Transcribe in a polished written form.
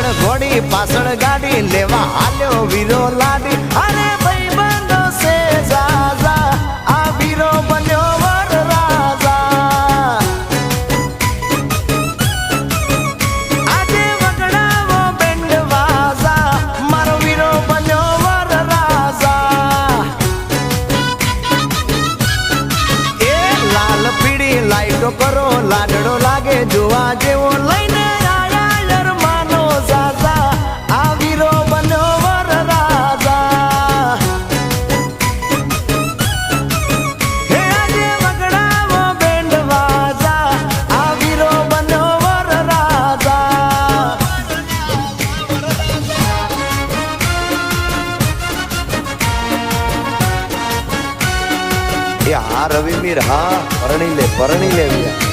આગળ ઘોડી પાછળ ગાડી લેવા હાલ્યો વીરો લાડી અરે ભાઈ બંધો સે જાજા આ વીરો બન્યો વર રાજા આજે વગડાવો બેન્ડ વાજા મારો વીરો બન્યો વર રાજા એ લાલ પીળી લાઈટો કરો લાડડો લાગે જોવા જેવો લઈને હા રવિ મીર હા પરણી લે વીરા